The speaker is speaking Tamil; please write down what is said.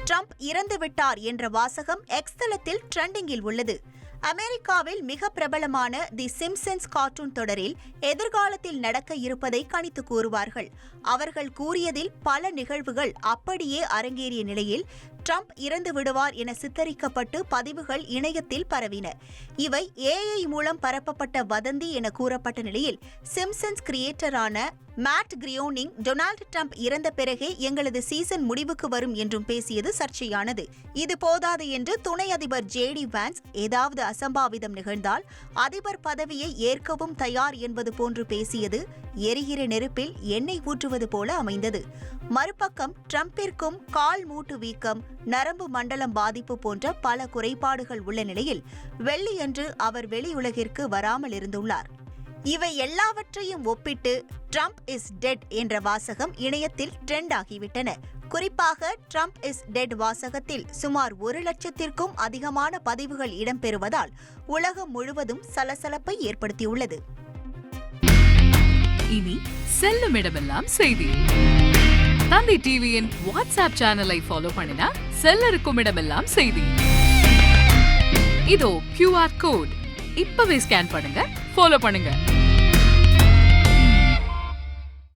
ட்ரம்ப் இறந்துவிட்டார் என்ற வாசகம் எக்ஸ் தளத்தில் ட்ரெண்டிங்கில் உள்ளது. அமெரிக்காவில் மிக பிரபலமான தி சிம்ப்சன்ஸ் கார்ட்டூன் தொடரில் எதிர்காலத்தில் நடக்க இருப்பதை கணித்து கூறுவார்கள். அவர்கள் கூறியதில் பல நிகழ்வுகள் அப்படியே அரங்கேறிய நிலையில் ட்ரம்ப் இறந்து விடுவார் என சித்தரிக்கப்பட்டு பதிவுகள் இணையத்தில் பரவின. இவை AI மூலம் பரப்பப்பட்ட வதந்தி என கூறப்பட்ட நிலையில் சிம்ப்சன்ஸ் கிரியேட்டரான மேட் கிரியோனிங் டொனால்டு ட்ரம்ப் இறந்த பிறகே எங்களது சீசன் முடிவுக்கு வரும் என்றும் பேசியது சர்ச்சையானது. இது போதாது என்று துணை அதிபர் JD வான்ஸ் ஏதாவது அசம்பாவிதம் நிகழ்ந்தால் அதிபர் பதவியை ஏற்கவும் தயார் என்பது போன்று பேசியது எரிகிற நெருப்பில் எண்ணெய் ஊற்றுவது போல அமைந்தது. மறுபக்கம் ட்ரம்பிற்கும் கால் மூட்டு வீக்கம், நரம்பு மண்டலம் பாதிப்பு போன்ற பல குறைபாடுகள் உள்ள நிலையில் வெள்ளியன்று அவர் வெளியுலகிற்கு வராமல் இருந்துள்ளார். இவை எல்லாவற்றையும் ஒப்பிட்டு ட்ரம்ப் இஸ் டெட் என்ற வாசகம் இணையத்தில் ட்ரெண்ட் ஆகிவிட்டன. குறிப்பாக ட்ரம்ப் இஸ் டெட் வாசகத்தில் சுமார் 1,00,000க்கும் அதிகமான பதிவுகள் இடம்பெறுவதால் உலகம் முழுவதும் சலசலப்பை ஏற்படுத்தியுள்ளது. இனி செல்லும் இடமெல்லாம் செய்தி. தந்தி டிவியின் வாட்ஸ்அப் சேனலை ஃபாலோ பண்ணினா செல்லருக்கும் இடமெல்லாம் செய்தி. இதோ QR கோட் இப்பவே ஸ்கேன் பண்ணுங்க, ஃபாலோ பண்ணுங்க.